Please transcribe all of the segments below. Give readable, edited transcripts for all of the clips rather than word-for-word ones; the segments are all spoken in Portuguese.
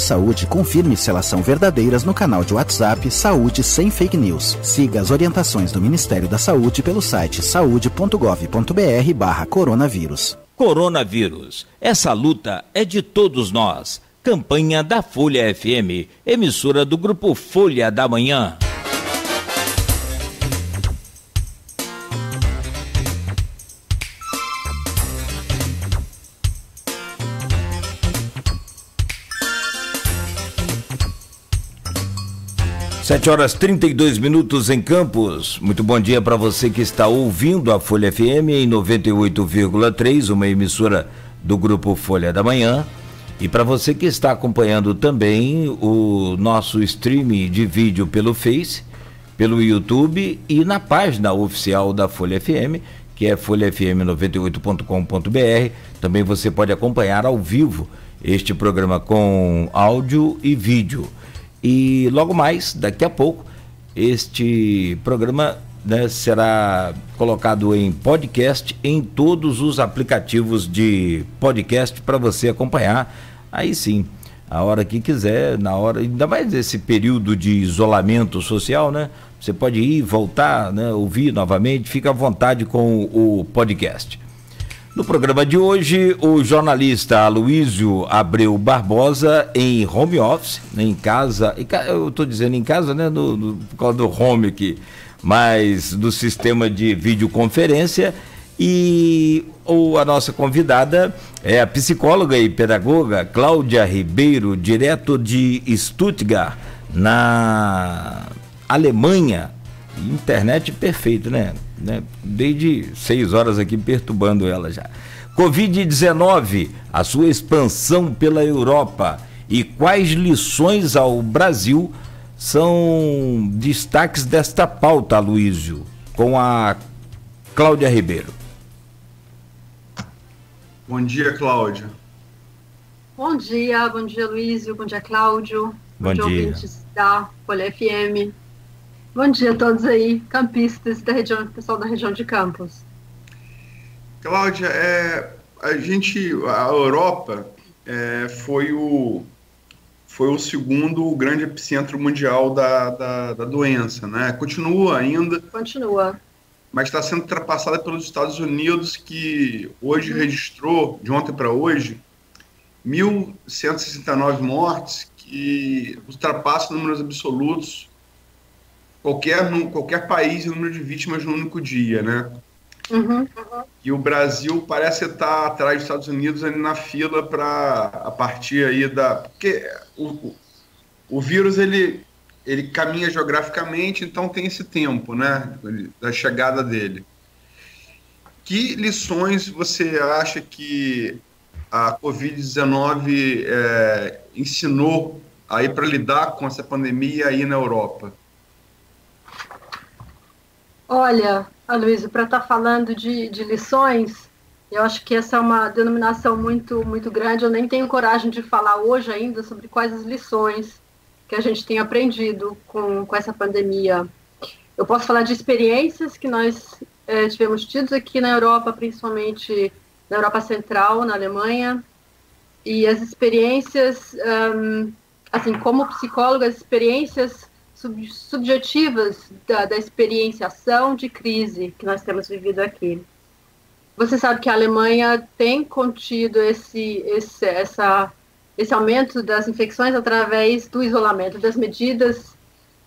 Saúde, confirme se elas são verdadeiras no canal de WhatsApp Saúde Sem Fake News. Siga as orientações do Ministério da Saúde pelo site saude.gov.br/coronavírus. Coronavírus. Essa luta é de todos nós. Campanha da Folha FM, emissora do Grupo Folha da Manhã. Sete horas 32 minutos em Campos. Muito bom dia para você que está ouvindo a Folha FM em 98,3, uma emissora do Grupo Folha da Manhã. E para você que está acompanhando também o nosso stream de vídeo pelo Face, pelo YouTube e na página oficial da Folha FM, que é folhafm98.com.br. Também você pode acompanhar ao vivo este programa com áudio e vídeo. E logo mais, daqui a pouco, este programa, né, será colocado em podcast em todos os aplicativos de podcast para você acompanhar. Aí sim, a hora que quiser, na hora, ainda mais esse período de isolamento social, né? Você pode ir, voltar, né, ouvir novamente, fica à vontade com o podcast. No programa de hoje, o jornalista Aloísio Abreu Barbosa em home office, né, em casa, eu estou dizendo em casa, né, por causa do home aqui, mas do sistema de videoconferência, e a nossa convidada é a psicóloga e pedagoga Cláudia Ribeiro, direto de Stuttgart, na Alemanha. Internet perfeito, né? Desde 6 horas aqui perturbando ela já. Covid-19, a sua expansão pela Europa e quais lições ao Brasil são destaques desta pauta, Aloísio, com a Cláudia Ribeiro. Bom dia, Cláudia. Bom dia, Luísio, bom dia, Cláudio. Bom dia. Ouvintes da Folha FM. Bom dia a todos aí, campistas da região, pessoal da região de Campos. Cláudia, a Europa foi o segundo grande epicentro mundial da doença, né? Continua ainda. Continua. Mas está sendo ultrapassada pelos Estados Unidos, que hoje registrou, de ontem para hoje, 1.169 mortes, que ultrapassa números absolutos qualquer país em número de vítimas no único dia, né? E o Brasil parece estar atrás dos Estados Unidos ali na fila a partir aí porque o vírus ele caminha geograficamente, então tem esse tempo, né, da chegada dele. Que lições você acha que a Covid-19 ensinou aí para lidar com essa pandemia aí na Europa? Olha, Aloísio, para estar falando de lições, eu acho que essa é uma denominação muito, muito grande. Eu nem tenho coragem de falar hoje ainda sobre quais as lições que a gente tem aprendido com essa pandemia. Eu posso falar de experiências que nós tivemos tidos aqui na Europa, principalmente na Europa Central, na Alemanha, e as experiências, assim, como psicóloga, as experiências subjetivas da experienciação de crise que nós temos vivido aqui. Você sabe que a Alemanha tem contido esse aumento das infecções através do isolamento, das medidas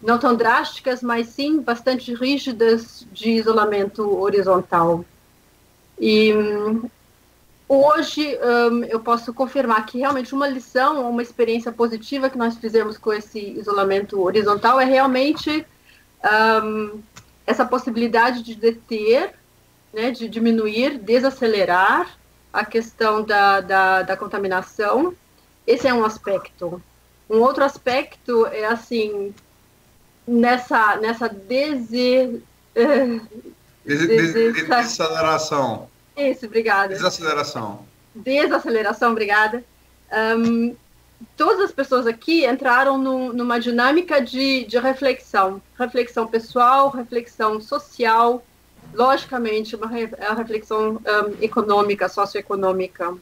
não tão drásticas, mas sim bastante rígidas de isolamento horizontal. E hoje eu posso confirmar que realmente uma lição, uma experiência positiva que nós fizemos com esse isolamento horizontal é realmente essa possibilidade de deter, né, de diminuir, desacelerar a questão da contaminação. Esse é um aspecto. Um outro aspecto é assim, nessa desaceleração. Isso, obrigada. Desaceleração, obrigada. Todas as pessoas aqui entraram numa dinâmica de reflexão pessoal, reflexão social, logicamente, uma reflexão econômica, socioeconômica.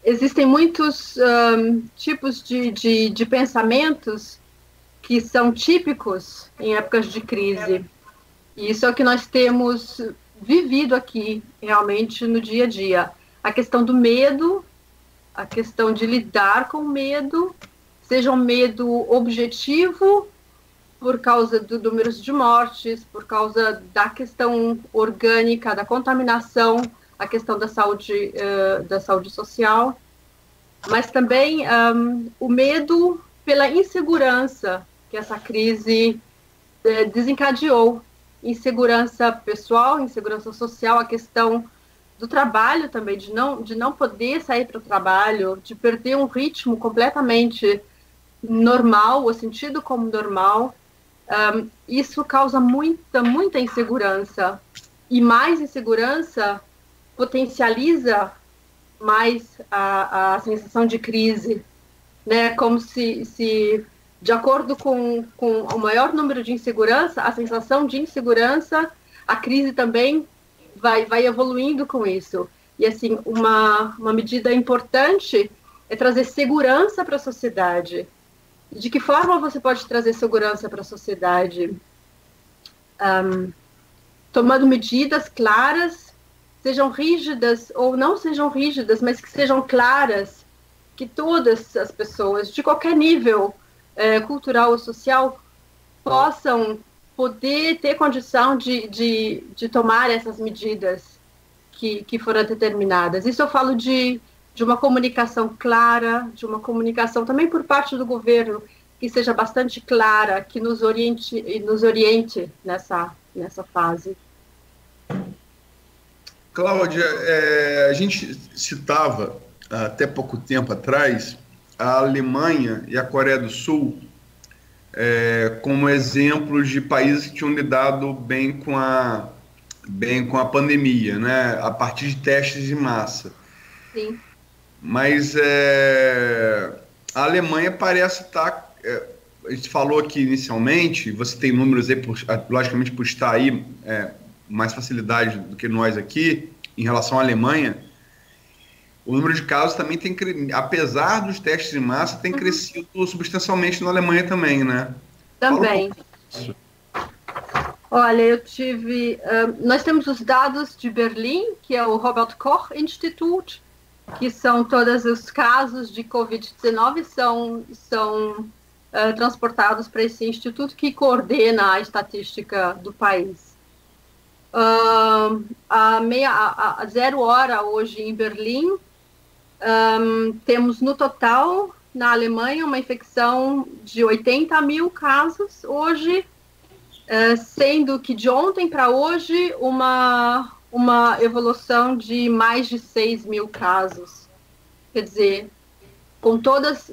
existem muitos tipos de pensamentos que são típicos em épocas de crise. E isso é o que nós temos vivido aqui, realmente, no dia a dia. A questão do medo, a questão de lidar com o medo, seja um medo objetivo, por causa do número de mortes, por causa da questão orgânica, da contaminação, a questão da saúde social, mas também o medo pela insegurança que essa crise desencadeou. Insegurança pessoal, insegurança social, a questão do trabalho também, de não poder sair para o trabalho, de perder um ritmo completamente normal, o sentido como normal. Isso causa muita insegurança, e mais insegurança potencializa mais a sensação de crise, né? Como se de acordo com o maior número de insegurança, a sensação de insegurança, a crise também vai evoluindo com isso. E assim, uma medida importante é trazer segurança para a sociedade. De que forma você pode trazer segurança para a sociedade? Tomando medidas claras, sejam rígidas ou não sejam rígidas, mas que sejam claras, que todas as pessoas, de qualquer nível cultural ou social, possam poder ter condição de tomar essas medidas que foram determinadas. Isso eu falo de uma comunicação clara, de uma comunicação também por parte do governo, que seja bastante clara, que nos oriente nessa fase. Cláudia, a gente citava até pouco tempo atrás a Alemanha e a Coreia do Sul como exemplos de países que tinham lidado bem com a pandemia, né? A partir de testes em massa. Sim. Mas a Alemanha parece estar... a gente falou aqui inicialmente, você tem números aí, logicamente, por estar aí mais facilidade do que nós aqui, em relação à Alemanha. O número de casos também tem, apesar dos testes em massa, tem crescido substancialmente na Alemanha também, né? Também. Olha, nós temos os dados de Berlim, que é o Robert Koch Institute, que são todos os casos de Covid-19 são transportados para esse instituto que coordena a estatística do país. A 0 hora hoje em Berlim, temos no total na Alemanha uma infecção de 80 mil casos hoje, sendo que de ontem para hoje uma evolução de mais de 6 mil casos. Quer dizer, com todas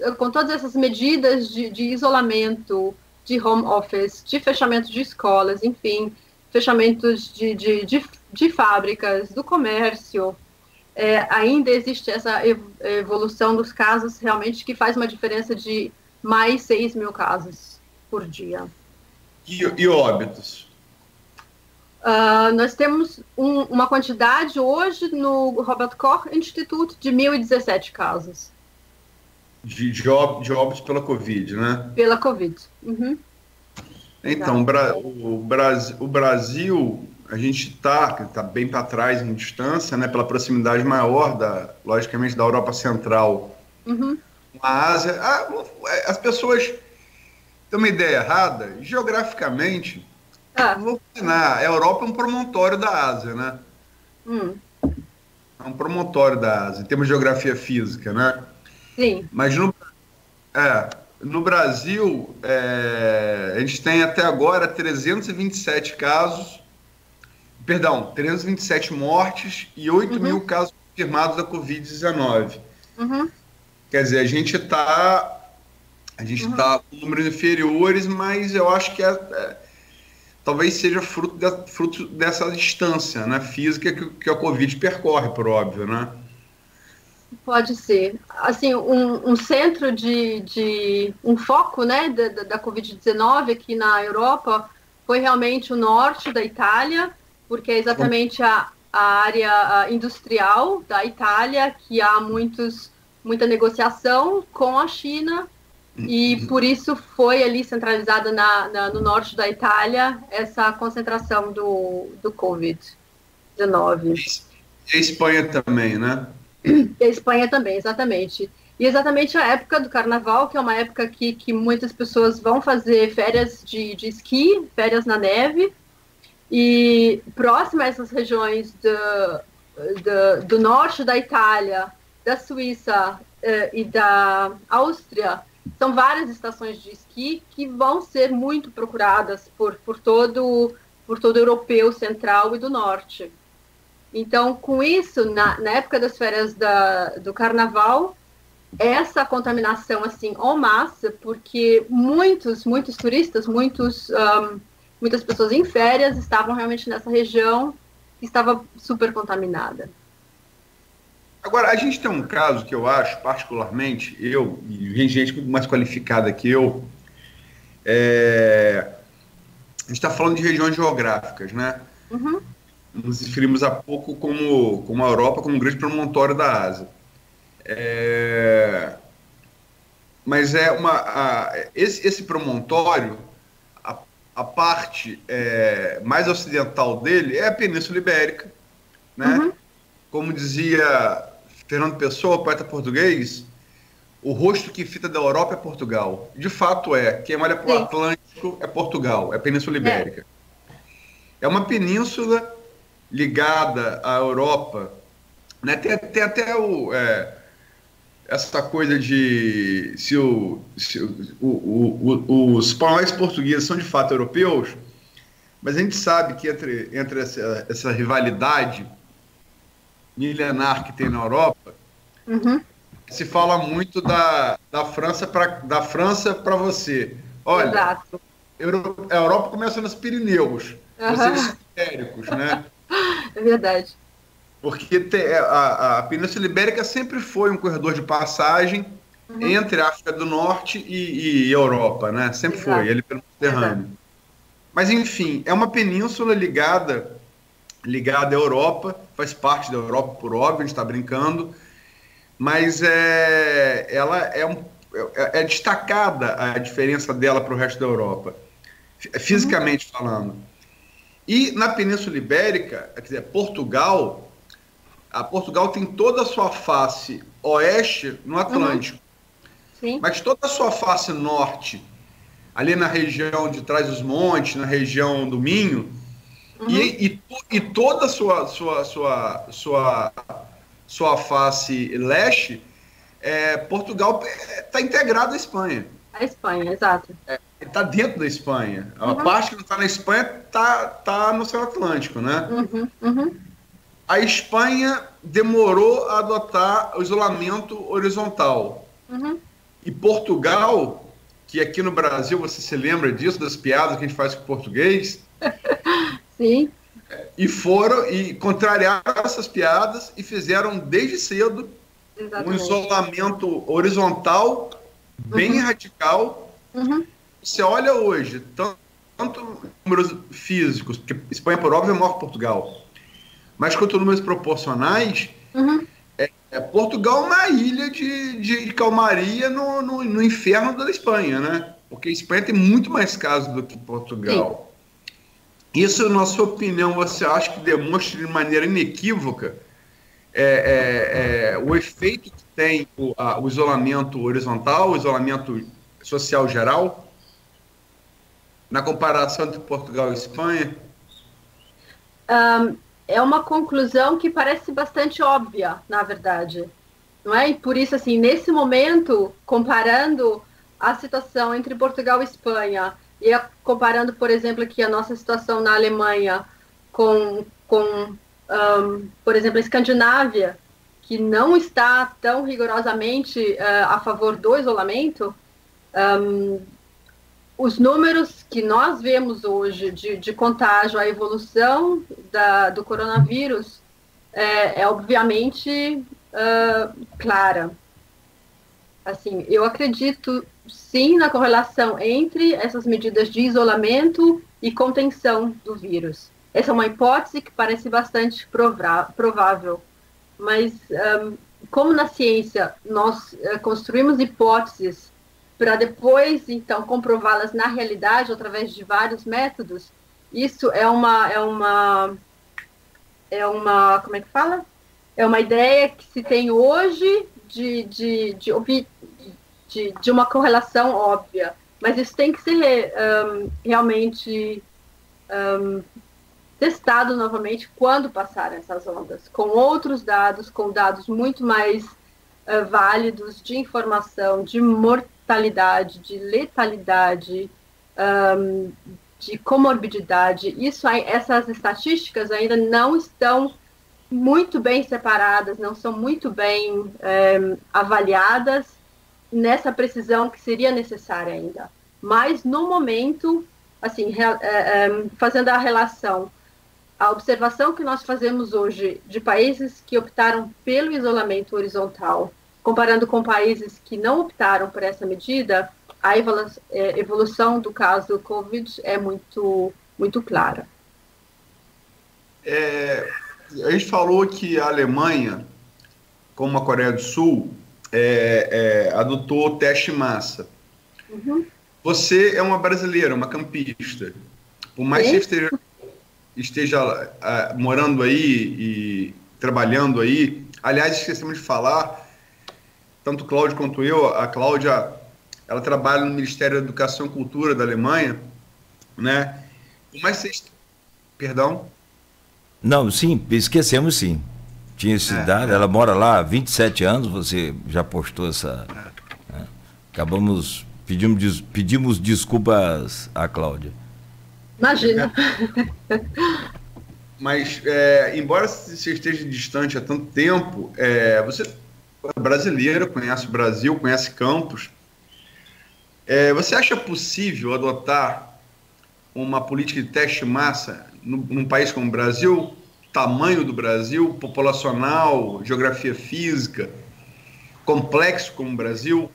essas medidas de isolamento, de home office, de fechamento de escolas, enfim, fechamentos de fábricas, do comércio, ainda existe essa evolução dos casos realmente que faz uma diferença de mais 6 mil casos por dia. E óbitos? Nós temos uma quantidade hoje no Robert Koch Institute de 1.017 casos. De óbitos pela Covid, né? Pela Covid. Uhum. Então, o Brasil, a gente está bem para trás em distância, né, pela proximidade maior, logicamente, da Europa Central. Uhum. A Ásia. As pessoas têm uma ideia errada. Geograficamente, vou ensinar, a Europa é um promontório da Ásia, né? É um promontório da Ásia, em termos de geografia física, né? Sim. Mas no Brasil, a gente tem até agora 327 casos, 327 mortes e 8 mil casos confirmados da Covid-19. Quer dizer, a gente está com números inferiores, mas eu acho que talvez seja fruto dessa distância, né, física que a Covid percorre, por óbvio, né? Pode ser. Assim, um centro um foco, né, da Covid-19 aqui na Europa foi realmente o norte da Itália, porque é exatamente a área industrial da Itália, que há muitos muita negociação com a China, e por isso foi ali centralizada no norte da Itália essa concentração do Covid-19. E a Espanha também, né? E a Espanha também, exatamente. E exatamente a época do Carnaval, que é uma época que muitas pessoas vão fazer férias de esqui, férias na neve, e próximo a essas regiões do norte da Itália, da Suíça e da Áustria, são várias estações de esqui que vão ser muito procuradas por todo europeu central e do norte. Então, com isso, na época das férias do Carnaval, essa contaminação, assim, en masse, porque muitos turistas, muitas pessoas em férias estavam realmente nessa região que estava super contaminada. Agora, a gente tem um caso que eu acho, particularmente, eu, e gente muito mais qualificada que eu, a gente está falando de regiões geográficas, né? Uhum. Nos referimos há pouco como a Europa, como um grande promontório da Ásia. Mas esse promontório, a parte mais ocidental dele é a Península Ibérica, né? Uhum. Como dizia Fernando Pessoa, poeta português, o rosto que fita da Europa é Portugal. De fato quem olha para o Atlântico é Portugal, é a Península Ibérica. É uma península ligada à Europa, né? Tem até essa coisa de se os espanhóis portugueses são de fato europeus, mas a gente sabe que entre essa rivalidade milenar que tem na Europa, uhum, se fala muito da França para você. Olha, exato. A Europa começa nos Pirineus, vocês são ibéricos, né? É verdade. Porque a Península Ibérica sempre foi um corredor de passagem entre a África do Norte e Europa, né? Sempre foi, ele pelo Mediterrâneo. Exato. Mas, enfim, é uma península ligada à Europa, faz parte da Europa, por óbvio, a gente está brincando, mas ela é destacada a diferença dela para o resto da Europa, fisicamente falando. E na Península Ibérica, quer dizer, Portugal tem toda a sua face oeste no Atlântico, mas toda a sua face norte, ali na região de Trás-os-Montes, na região do Minho, e toda a sua face leste, Portugal está integrado à Espanha. A Espanha, exato. Está dentro da Espanha. A parte que não está na Espanha está no Oceano Atlântico, né? A Espanha demorou a adotar o isolamento horizontal. E Portugal, que aqui no Brasil, você se lembra disso, das piadas que a gente faz com o português? Sim. E contrariaram essas piadas e fizeram desde cedo um isolamento horizontal bem radical. Você olha hoje, tanto números físicos, porque Espanha, por óbvio, é maior que Portugal, mas quanto números proporcionais, Portugal é uma ilha de calmaria no inferno da Espanha, né? Porque a Espanha tem muito mais casos do que Portugal. Sim. Isso, na sua opinião, você acha que demonstra de maneira inequívoca o efeito que tem o isolamento horizontal, o isolamento social geral, na comparação entre Portugal e Espanha? É uma conclusão que parece bastante óbvia, na verdade, não é? E por isso, assim, nesse momento, comparando a situação entre Portugal e Espanha, e comparando, por exemplo, aqui a nossa situação na Alemanha com por exemplo, a Escandinávia, que não está tão rigorosamente a favor do isolamento, os números que nós vemos hoje de contágio, a evolução do coronavírus é obviamente clara. Assim, eu acredito sim na correlação entre essas medidas de isolamento e contenção do vírus. Essa é uma hipótese que parece bastante provável, mas como na ciência nós construímos hipóteses para depois, então, comprová-las na realidade através de vários métodos, isso como é que fala? É uma ideia que se tem hoje de uma correlação óbvia, mas isso tem que ser realmente testado novamente quando passarem essas ondas, com outros dados, com dados muito mais válidos de informação, de mortalidade, de letalidade, de comorbidade. Essas estatísticas ainda não estão muito bem separadas, não são muito bem avaliadas nessa precisão que seria necessária ainda. Mas, no momento, assim, fazendo a relação, a observação que nós fazemos hoje de países que optaram pelo isolamento horizontal, comparando com países que não optaram por essa medida, a evolução do caso COVID é muito, muito clara. A gente falou que a Alemanha, como a Coreia do Sul, adotou o teste massa. Uhum. Você é uma brasileira, uma campista. Por mais que você esteja morando aí e trabalhando aí, aliás, esquecemos de falar, tanto o Cláudio quanto eu, a Cláudia, ela trabalha no Ministério da Educação e Cultura da Alemanha, né? Por mais que você... Perdão? Não, sim, esquecemos sim. Tinha esse dado, ela mora lá há 27 anos, você já postou essa... Né? Pedimos desculpas à Cláudia. Imagina. Mas, embora você esteja distante há tanto tempo, você é brasileiro, conhece o Brasil, conhece Campos. Você acha possível adotar uma política de teste massa num país como o Brasil, tamanho do Brasil, populacional, geografia física, complexo como o Brasil?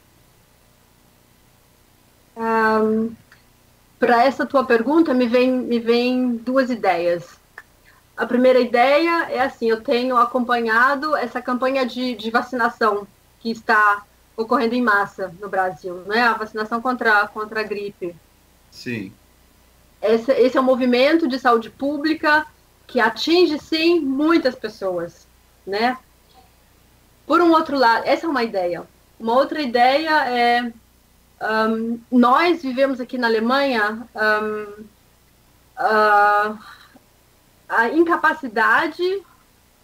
Para essa tua pergunta, me vem duas ideias. A primeira ideia é assim, eu tenho acompanhado essa campanha de vacinação que está ocorrendo em massa no Brasil, né? A vacinação contra a gripe. Sim. Esse é um movimento de saúde pública que atinge, sim, muitas pessoas, né? Por um outro lado, essa é uma ideia. Uma outra ideia é... nós vivemos aqui na Alemanha a incapacidade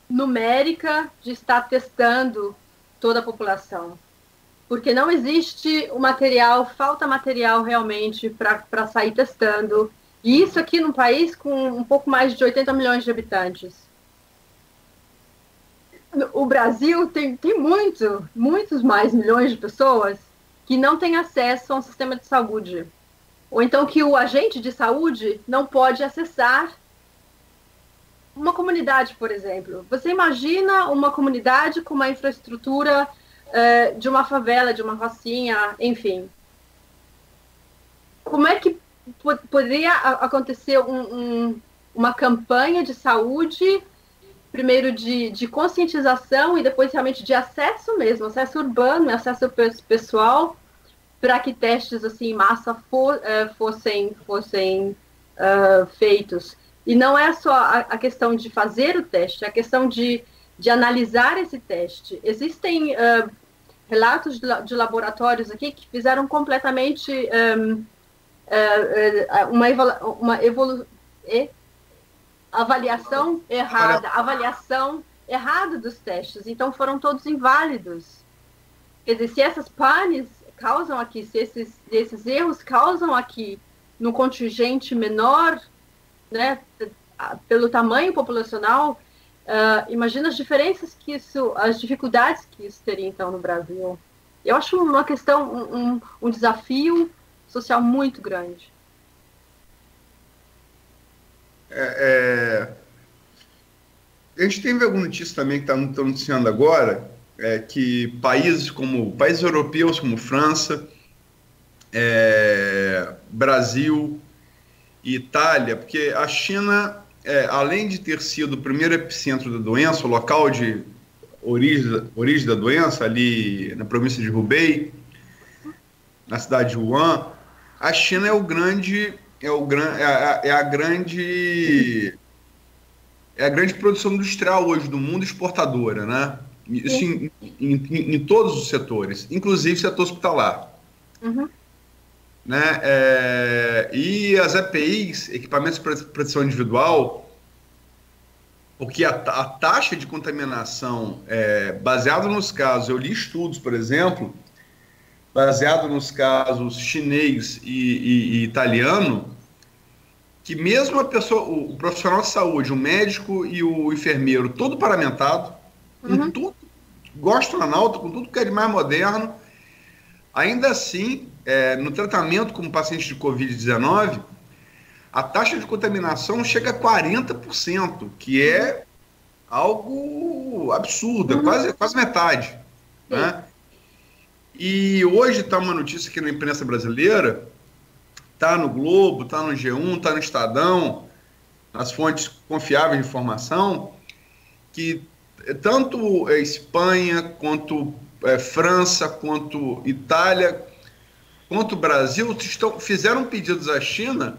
numérica de estar testando toda a população. Porque não existe o material, falta material realmente para sair testando. E isso aqui num país com um pouco mais de 80 milhões de habitantes. O Brasil tem muitos mais milhões de pessoas que não têm acesso a um sistema de saúde. Ou então que o agente de saúde não pode acessar uma comunidade, por exemplo. Você imagina uma comunidade com uma infraestrutura de uma favela, de uma rocinha, enfim. Como é que poderia acontecer uma campanha de saúde, primeiro de conscientização e depois realmente de acesso mesmo, acesso urbano, acesso pessoal, para que testes assim, em massa fossem feitos. E não é só a questão de fazer o teste, é a questão de analisar esse teste. Existem relatos de laboratórios aqui que fizeram completamente avaliação errada dos testes. Então foram todos inválidos. Quer dizer, se essas panes causam aqui, se esses erros causam aqui no contingente menor, né, pelo tamanho populacional, imagina as diferenças que as dificuldades que isso teria então no Brasil. Eu acho uma questão, um desafio social muito grande. A gente teve alguma notícia também que está noticiando agora, que países europeus como França, Brasil e Itália, porque a China, além de ter sido o primeiro epicentro da doença, o local origem da doença, ali na província de Hubei, na cidade de Wuhan, a China é a grande produção industrial hoje do mundo, exportadora, né? Isso em todos os setores, inclusive setor hospitalar. Uhum. Né? E as EPIs, equipamentos de proteção individual, porque a taxa de contaminação, baseado nos casos, eu li estudos, por exemplo, baseado nos casos chinês e italiano, que mesmo a pessoa, o profissional de saúde, o médico e o enfermeiro, todo paramentado, com tudo, astronauta, com tudo que é de mais moderno, ainda assim, no tratamento como paciente de Covid-19, a taxa de contaminação chega a 40%, que é algo absurdo, quase metade. Né? E hoje está uma notícia aqui na imprensa brasileira, está no Globo, está no G1, está no Estadão, nas fontes confiáveis de informação, que tanto Espanha, quanto França, quanto Itália, quanto Brasil fizeram pedidos à China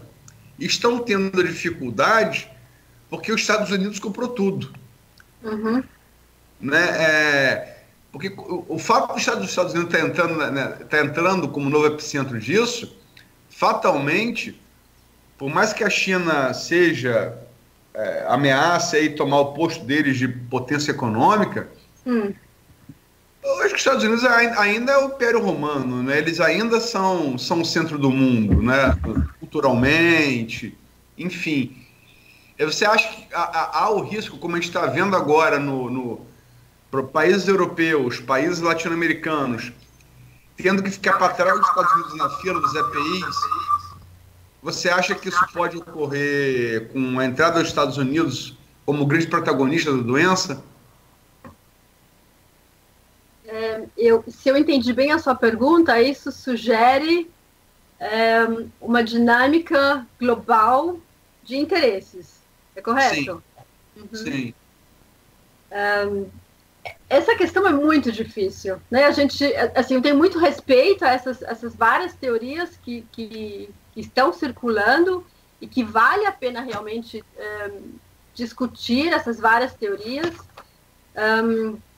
e estão tendo dificuldade porque os Estados Unidos comprou tudo. Uhum. Né? Porque o fato dos Estados Unidos tá entrando como novo epicentro disso, fatalmente, por mais que a China seja ameaça e tomar o posto deles de potência econômica, eu acho que os Estados Unidos ainda é o Império Romano, né? Eles ainda são o centro do mundo, né? Culturalmente, enfim. Você acha que há o risco, como a gente está vendo agora para países europeus, países latino-americanos, tendo que ficar para trás dos Estados Unidos na fila dos EPIs? Você acha que isso pode ocorrer com a entrada dos Estados Unidos como grande protagonista da doença? Se eu entendi bem a sua pergunta, isso sugere uma dinâmica global de interesses, é correto? Sim. Essa questão é muito difícil, né? A gente, assim, eu tenho muito respeito a essas várias teorias que estão circulando e que vale a pena realmente discutir essas várias teorias.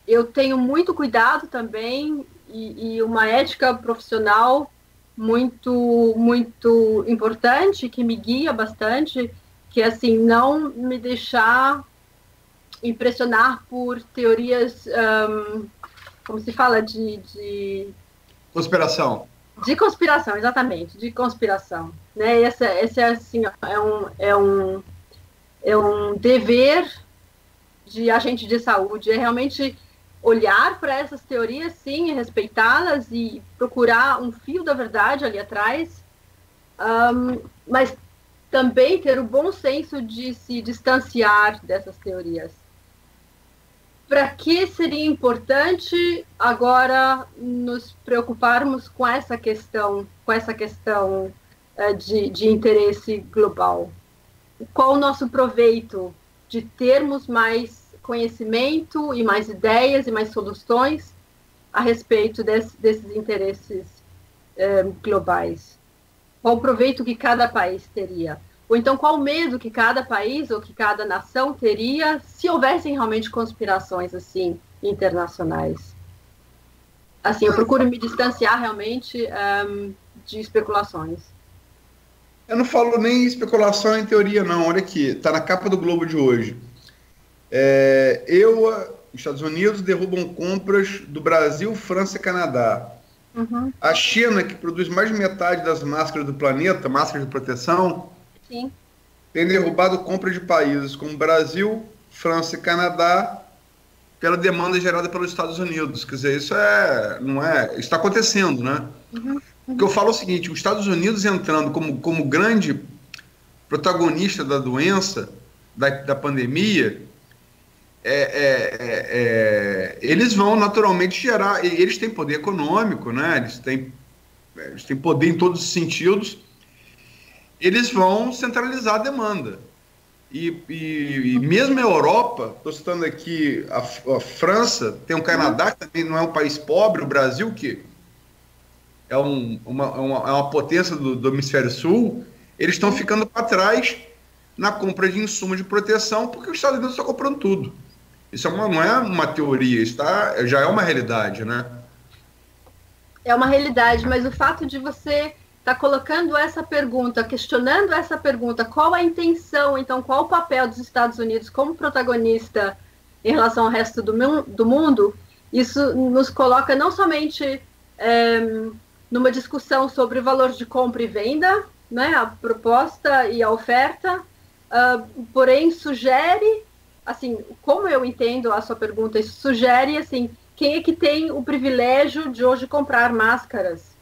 Eu tenho muito cuidado também e uma ética profissional muito, muito importante, que me guia bastante, que é, assim, não me deixar impressionar por teorias, como se fala, de conspiração. De conspiração, exatamente, de conspiração. Né? Esse assim, é um dever de agente de saúde, é realmente olhar para essas teorias, sim, e respeitá-las e procurar um fio da verdade ali atrás, mas também ter o bom senso de se distanciar dessas teorias. Para que seria importante agora nos preocuparmos com essa questão de interesse global? Qual o nosso proveito de termos mais conhecimento e mais ideias e mais soluções a respeito desses interesses globais? Qual o proveito que cada país teria? Ou então, qual o medo que cada país ou que cada nação teria se houvessem realmente conspirações assim internacionais? Assim, eu procuro me distanciar realmente de especulações. Eu não falo nem especulação em teoria, não. Olha aqui, está na capa do Globo de hoje. Os Estados Unidos derrubam compras do Brasil, França e Canadá. Uhum. A China, que produz mais de metade das máscaras do planeta, máscaras de proteção, sim, tem derrubado compras de países como Brasil, França e Canadá pela demanda gerada pelos Estados Unidos. Quer dizer, isso está acontecendo, né? Uhum. O que eu falo é o seguinte: os Estados Unidos entrando como grande protagonista da doença, da pandemia, eles vão naturalmente gerar, eles têm poder econômico, né? Eles têm poder em todos os sentidos, eles vão centralizar a demanda. E mesmo a Europa, estou citando aqui a França, tem o Canadá, que também não é um país pobre, o Brasil, que é uma potência do Hemisfério Sul, eles estão ficando para trás na compra de insumos de proteção, porque os Estados Unidos estão comprando tudo. Isso não é uma teoria, isso já é uma realidade, né? É uma realidade, mas o fato de você estar colocando essa pergunta, questionando essa pergunta, qual a intenção, então, qual o papel dos Estados Unidos como protagonista em relação ao resto do mundo, isso nos coloca não somente numa discussão sobre o valor de compra e venda, né, a proposta e a oferta, porém sugere, assim, como eu entendo a sua pergunta, isso sugere, assim, quem é que tem o privilégio de hoje comprar máscaras?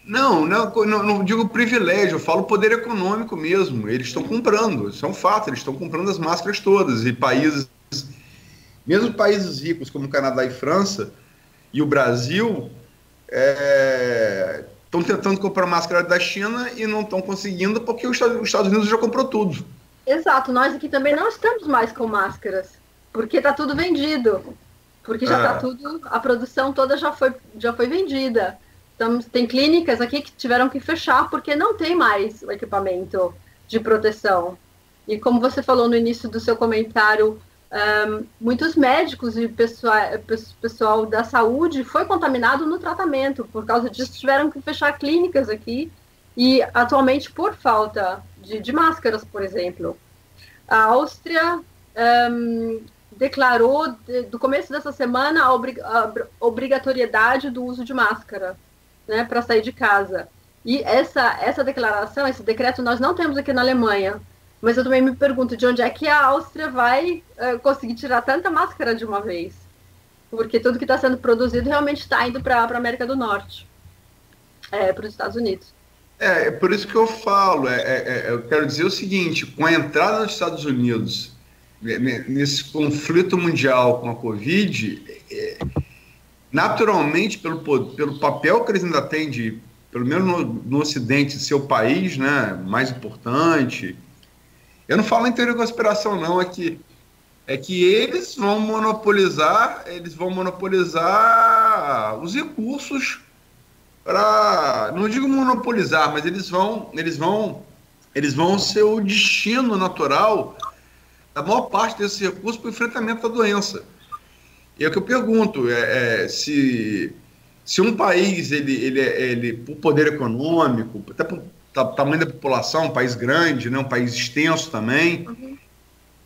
Não digo privilégio, eu falo poder econômico mesmo. Eles estão comprando, isso é um fato, eles estão comprando as máscaras todas. E países, mesmo países ricos como Canadá e França, e o Brasil, estão tentando comprar máscara da China e não estão conseguindo porque os Estados Unidos já comprou tudo. Exato, nós aqui também não estamos mais com máscaras, porque está tudo vendido, porque já está tudo, a produção toda já foi vendida. Tem clínicas aqui que tiveram que fechar porque não tem mais o equipamento de proteção. E como você falou no início do seu comentário, muitos médicos e pessoal da saúde foi contaminado no tratamento. Por causa disso, tiveram que fechar clínicas aqui. E atualmente, por falta de máscaras, por exemplo, a Áustria declarou, do começo dessa semana, a obrigatoriedade do uso de máscara, né, para sair de casa. E essa declaração, esse decreto, nós não temos aqui na Alemanha. Mas eu também me pergunto de onde é que a Áustria vai conseguir tirar tanta máscara de uma vez. Porque tudo que está sendo produzido realmente está indo para a América do Norte, para os Estados Unidos. É por isso que eu falo, eu quero dizer o seguinte, com a entrada dos Estados Unidos nesse conflito mundial com a Covid, naturalmente, pelo papel que eles ainda têm, pelo menos no Ocidente, ser o país, né, mais importante, eu não falo em teoria de conspiração, não, é que eles vão monopolizar os recursos para, não digo monopolizar, mas eles vão ser o destino natural da maior parte desses recursos para o enfrentamento da doença. E é o que eu pergunto, se um país, ele por poder econômico, até por tamanho da população, um país grande, né, um país extenso também,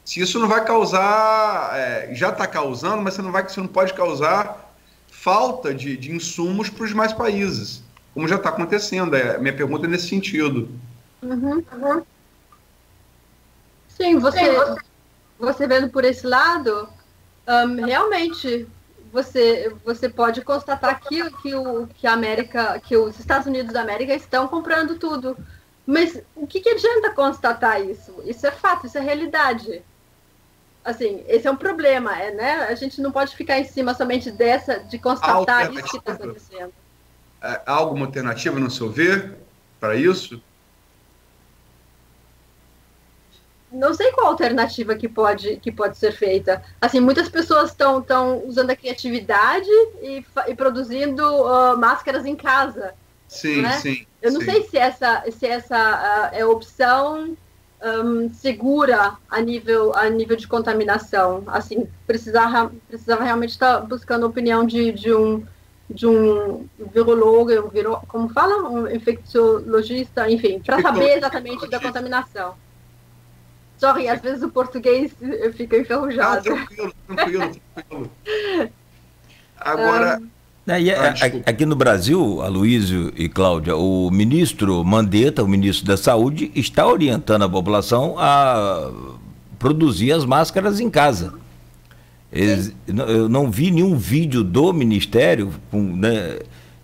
se isso não vai causar, já está causando, mas você não pode causar falta de insumos para os demais países, como já está acontecendo. Minha pergunta é nesse sentido. Sim, você vendo por esse lado, realmente você pode constatar que os Estados Unidos da América estão comprando tudo. Mas o que adianta constatar isso? Isso é fato, isso é realidade. Assim, esse é um problema, né? A gente não pode ficar em cima somente de constatar isso que está acontecendo. Há alguma alternativa, no seu ver, para isso? Não sei qual alternativa que pode ser feita. Assim, muitas pessoas estão usando a criatividade e produzindo máscaras em casa. Sim, né? sim. Eu não sei se essa é a opção segura a nível de contaminação. Assim, precisava realmente estar buscando a opinião de um virologo, como fala? Um infecciologista, enfim, para saber exatamente da contaminação. Sorry, às vezes o português fica enferrujado. Tranquilo. Agora... Aqui no Brasil, Aloysio e Cláudia, o ministro Mandetta, o ministro da Saúde, está orientando a população a produzir as máscaras em casa. Eu não vi nenhum vídeo do Ministério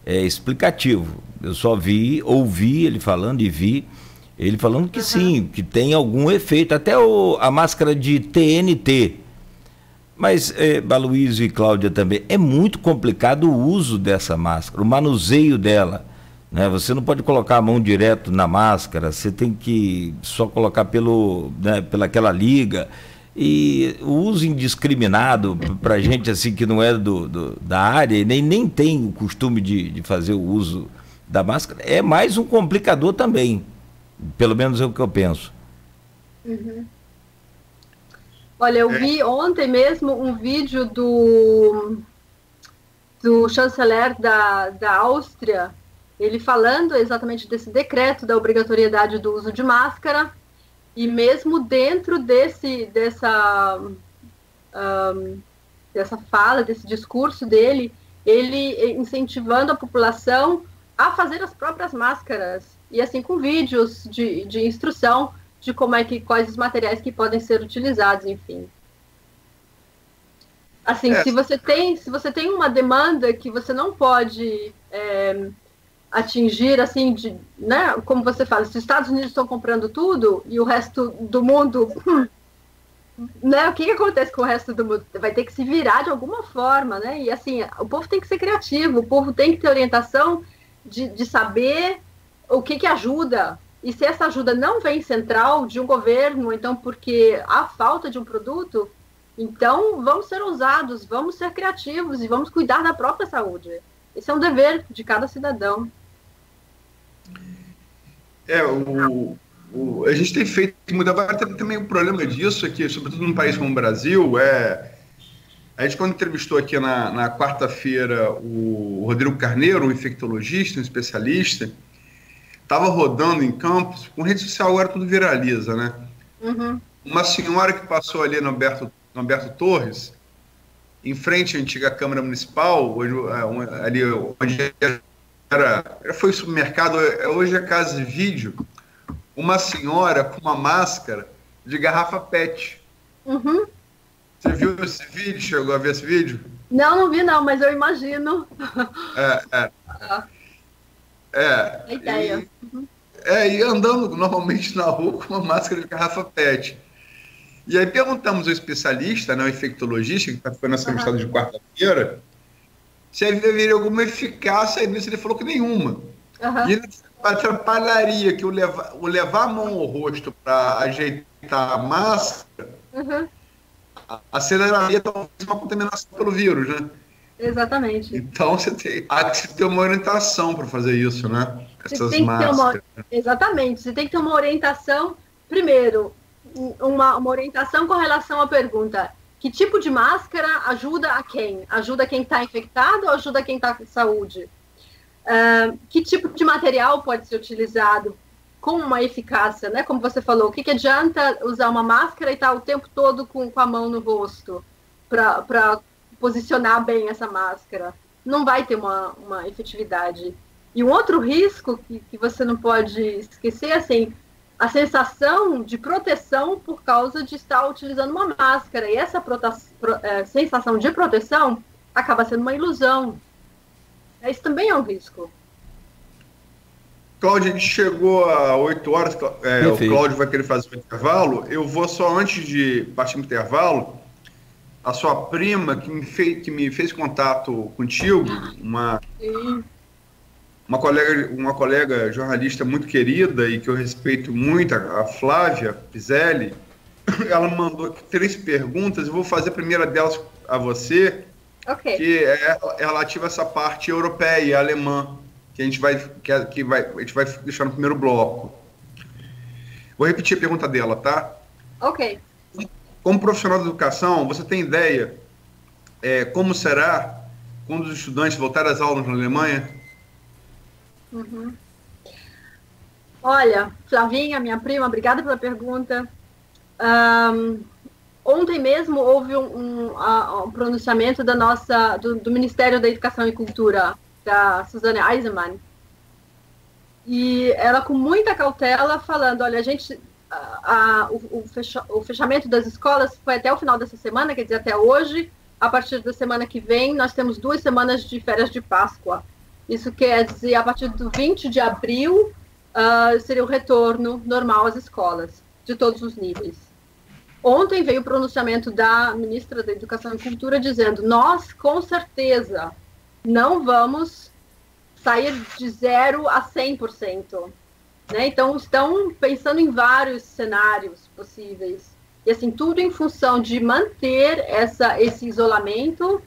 explicativo. Eu só ouvi ele falando e vi ele falando que sim, que tem algum efeito, até a máscara de TNT. Mas, Aloysio e Cláudia também, é muito complicado o uso dessa máscara, o manuseio dela. né? Você não pode colocar a mão direto na máscara, você tem que só colocar pelaquela liga. E o uso indiscriminado para gente assim que não é da área e nem tem o costume de fazer o uso da máscara, é mais um complicador também, pelo menos é o que eu penso. Uhum. Olha, eu vi ontem mesmo um vídeo do chanceler da Áustria, ele falando exatamente desse decreto da obrigatoriedade do uso de máscara. E mesmo dentro dessa fala, desse discurso dele, ele incentivando a população a fazer as próprias máscaras. E assim, com vídeos de instrução de quais os materiais que podem ser utilizados, enfim. Assim, se você tem uma demanda que você não pode atingir, assim, né, como você fala, se os Estados Unidos estão comprando tudo e o resto do mundo, né, o que acontece com o resto do mundo? Vai ter que se virar de alguma forma, né, e assim, o povo tem que ser criativo, o povo tem que ter orientação de saber o que ajuda, e se essa ajuda não vem central de um governo, então porque há falta de um produto, então vamos ser ousados, vamos ser criativos e vamos cuidar da própria saúde. Esse é um dever de cada cidadão. A gente tem feito muito. Agora também o problema disso é que, sobretudo num país como o Brasil, a gente, quando entrevistou aqui na quarta-feira o Rodrigo Carneiro, um infectologista, um especialista, estava rodando em Campos, com rede social agora tudo viraliza, né? Uhum. Uma senhora que passou ali no Alberto Torres, em frente à antiga Câmara Municipal, ali onde foi o supermercado, hoje é casa de vídeo, uma senhora com uma máscara de garrafa PET. Uhum. Você viu esse vídeo? Chegou a ver esse vídeo? Não vi não, mas eu imagino. A ideia. E andando normalmente na rua com uma máscara de garrafa PET. E aí perguntamos ao especialista, né, o infectologista, que foi nessa entrevista de quarta-feira, se haveria alguma eficácia nisso. Ele falou que nenhuma. E ele atrapalharia que o levar a mão ao rosto para ajeitar a máscara aceleraria talvez uma contaminação pelo vírus, né? Exatamente. Então há que ter uma orientação para fazer isso, né? Essas máscaras. Exatamente. Você tem que ter uma orientação, primeiro, uma orientação com relação à pergunta: que tipo de máscara ajuda a quem? Ajuda quem está infectado ou ajuda quem está com saúde? Que tipo de material pode ser utilizado com uma eficácia, né? Como você falou, o que adianta usar uma máscara e estar o tempo todo com a mão no rosto para posicionar bem essa máscara? Não vai ter uma efetividade. E um outro risco que você não pode esquecer, assim, a sensação de proteção por causa de estar utilizando uma máscara. E essa sensação de proteção acaba sendo uma ilusão. Isso também é um risco. Cláudio, a gente chegou a 8 horas, o Cláudio vai querer fazer o intervalo. Eu vou só, antes de partir do intervalo, a sua prima que me fez contato contigo, uma colega jornalista muito querida e que eu respeito muito, a Flávia Pizelli, ela me mandou 3 perguntas. Eu vou fazer a primeira delas a você, que é relativa a essa parte europeia, alemã, que a gente vai deixar no primeiro bloco. Vou repetir a pergunta dela, tá? Ok. Como profissional da educação, você tem ideia como será quando os estudantes voltarem às aulas na Alemanha? Uhum. Olha, Flavinha, minha prima, obrigada pela pergunta. Ontem mesmo houve um pronunciamento do Ministério da Educação e Cultura, da Suzane Eisenmann, e ela, com muita cautela, falando: olha, o fechamento das escolas foi até o final dessa semana, quer dizer, até hoje. A partir da semana que vem, nós temos 2 semanas de férias de Páscoa. Isso quer dizer, a partir do 20 de abril, seria o retorno normal às escolas, de todos os níveis. Ontem veio o pronunciamento da ministra da Educação e Cultura dizendo: nós, com certeza, não vamos saia de 0 a 100%. Né? Então, estão pensando em vários cenários possíveis. E, assim, tudo em função de manter esse isolamento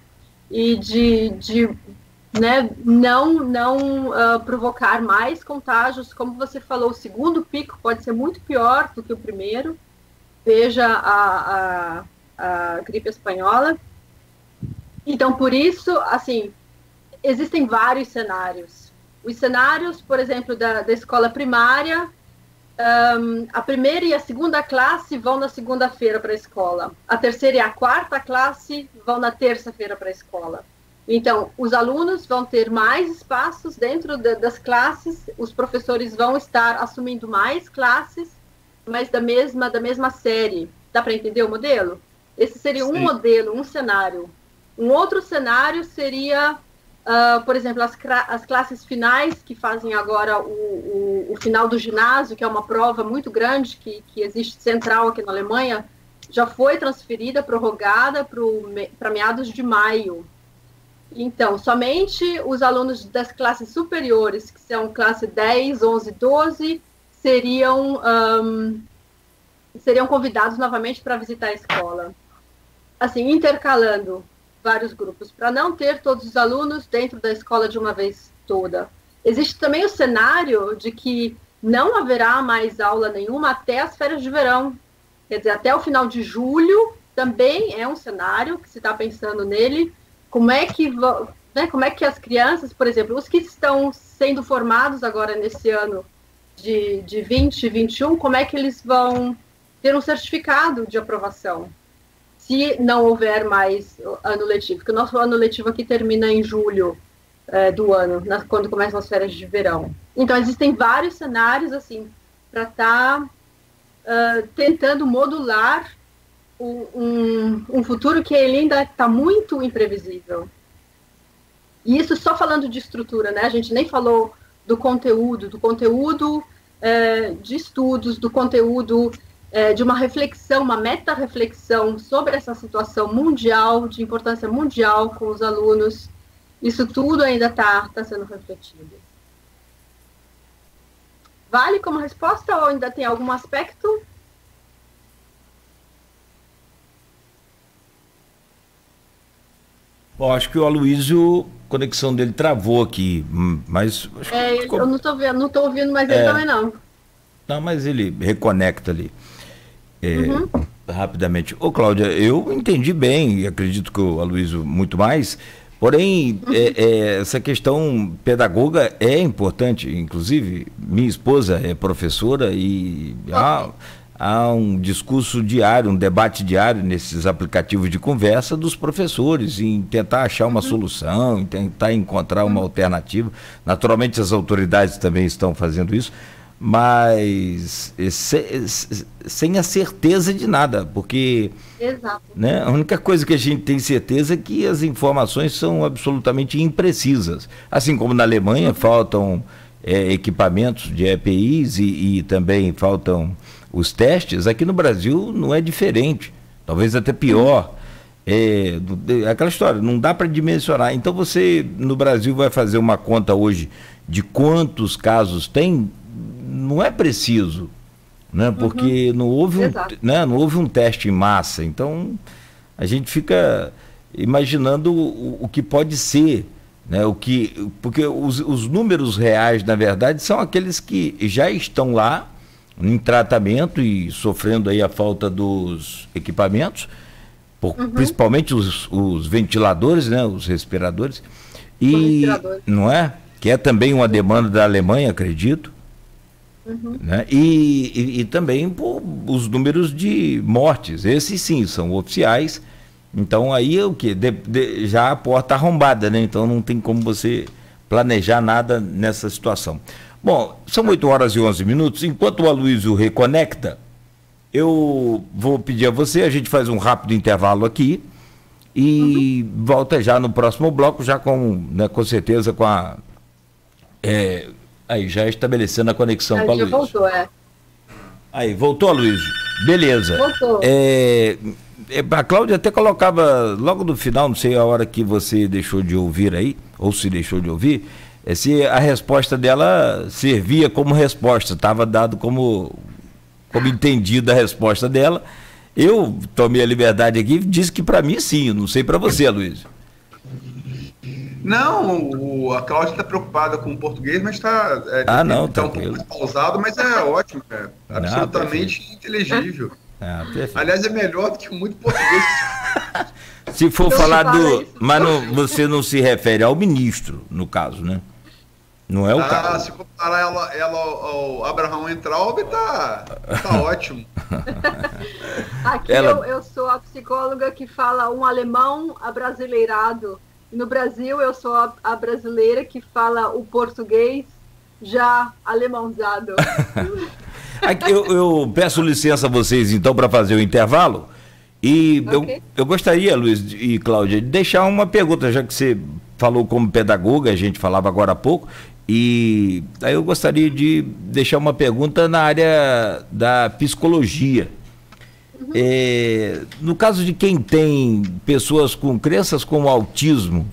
e de né, não provocar mais contágios. Como você falou, o segundo pico pode ser muito pior do que o primeiro. Veja a gripe espanhola. Então, por isso, assim, existem vários cenários. Os cenários, por exemplo, da escola primária, a primeira e a segunda classe vão na segunda-feira para a escola. A terceira e a quarta classe vão na terça-feira para a escola. Então, os alunos vão ter mais espaços dentro das classes, os professores vão estar assumindo mais classes, mas da mesma série. Dá para entender o modelo? Esse seria um modelo, um cenário. Um outro cenário seria... por exemplo, as classes finais, que fazem agora o final do ginásio, que é uma prova muito grande, que existe central aqui na Alemanha, já foi transferida, prorrogada para meados de maio. Então, somente os alunos das classes superiores, que são classe 10, 11, 12, seriam convidados novamente para visitar a escola. Assim, intercalando vários grupos, para não ter todos os alunos dentro da escola de uma vez toda. Existe também o cenário de que não haverá mais aula nenhuma até as férias de verão. Quer dizer, até o final de julho também é um cenário que se está pensando nele. Como é que as crianças, por exemplo, os que estão sendo formados agora nesse ano de 2021, como é que eles vão ter um certificado de aprovação? Se não houver mais ano letivo, porque o nosso ano letivo aqui termina em julho do ano, quando começam as férias de verão. Então, existem vários cenários, assim, para estar tentando modular um futuro que ele ainda está muito imprevisível. E isso só falando de estrutura, né? A gente nem falou do conteúdo de estudos, do conteúdo... de uma reflexão, uma meta-reflexão sobre essa situação mundial, de importância mundial com os alunos. Isso tudo ainda está sendo refletido. Vale como resposta ou ainda tem algum aspecto? Bom, acho que o Aloysio, a conexão dele travou aqui, mas... Eu não estou ouvindo mais ele também não. Não, mas ele reconecta ali. Rapidamente. Ô, Cláudia, eu entendi bem, e acredito que o Aloysio muito mais, porém, essa questão pedagoga é importante. Inclusive, minha esposa é professora e há um discurso diário, um debate diário nesses aplicativos de conversa dos professores, em tentar achar uma solução, em tentar encontrar uma alternativa. Naturalmente, as autoridades também estão fazendo isso, mas sem a certeza de nada, porque né, a única coisa que a gente tem certeza é que as informações são absolutamente imprecisas. Assim como na Alemanha faltam equipamentos de EPIs e também faltam os testes, aqui no Brasil não é diferente, talvez até pior. Aquela história, não dá para dimensionar. Então você, no Brasil, vai fazer uma conta hoje de quantos casos tem, não é preciso, né? Porque não houve um teste em massa. Então a gente fica imaginando o que pode ser, né? Porque os números reais, na verdade, são aqueles que já estão lá em tratamento e sofrendo aí a falta dos equipamentos, principalmente os ventiladores, né? Os respiradores, não é? Que é também uma demanda da Alemanha, acredito. Né? E também os números de mortes, esses sim são oficiais. Então aí é o que? Já a porta arrombada, né? Então não tem como você planejar nada nessa situação. Bom, são 8h11. Enquanto o Aloysio reconecta, eu vou pedir a você, a gente faz um rápido intervalo aqui e volta já no próximo bloco, já com certeza com a... Aí, já estabelecendo a conexão com a Aloysio. Voltou, Aí, voltou, Aloysio. Beleza. Voltou. A Cláudia até colocava logo no final, não sei a hora que você deixou de ouvir aí, ou se deixou de ouvir, se a resposta dela servia como resposta, estava dado como entendido a resposta dela. Eu tomei a liberdade aqui e disse que para mim sim, não sei para você, Aloysio. Não, a Cláudia está preocupada com o português, mas está não, tá um pouco mais pausado, mas é ótimo, absolutamente inteligível. Aliás, é melhor do que muito português. Se for falar do... Mas você não se refere ao ministro, no caso, né? Não é o caso. Se comparar ela ao Abraham Entraub, tá ótimo. Aqui eu sou a psicóloga que fala um alemão abrasileirado. No Brasil, eu sou a brasileira que fala o português já alemãozado. Aqui, eu peço licença a vocês, então, para fazer o intervalo. E okay. eu gostaria, Luiz e Cláudia, de deixar uma pergunta, já que você falou como pedagoga, a gente falava agora há pouco, e aí eu gostaria de deixar uma pergunta na área da psicologia. No caso de quem tem pessoas com crenças como autismo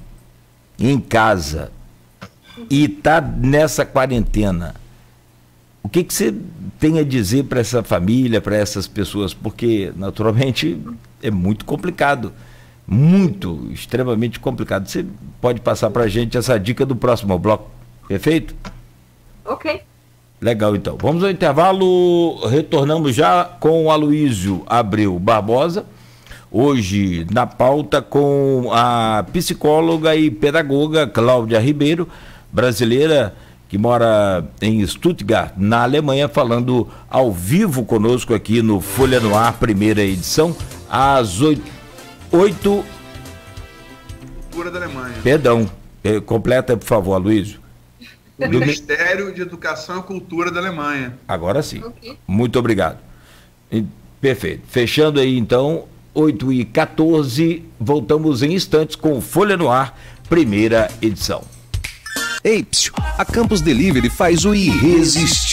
em casa e está nessa quarentena, o que você tem a dizer para essa família, para essas pessoas? Porque, naturalmente, é muito complicado. Muito, extremamente complicado. Você pode passar para a gente essa dica do próximo bloco, perfeito? Ok. Legal, então. Vamos ao intervalo, retornamos já com o Aloysio Abreu Barbosa, hoje na pauta com a psicóloga e pedagoga Cláudia Ribeiro, brasileira que mora em Stuttgart, na Alemanha, falando ao vivo conosco aqui no Folha no Ar, primeira edição, às 8... Cultura da Alemanha. Perdão, completa, por favor, Aloysio. O Ministério de Educação e Cultura da Alemanha. Agora sim. Okay. Muito obrigado. Perfeito. Fechando aí, então, 8h14, voltamos em instantes com Folha no Ar, primeira edição. Ei, a Campus Delivery faz o irresistível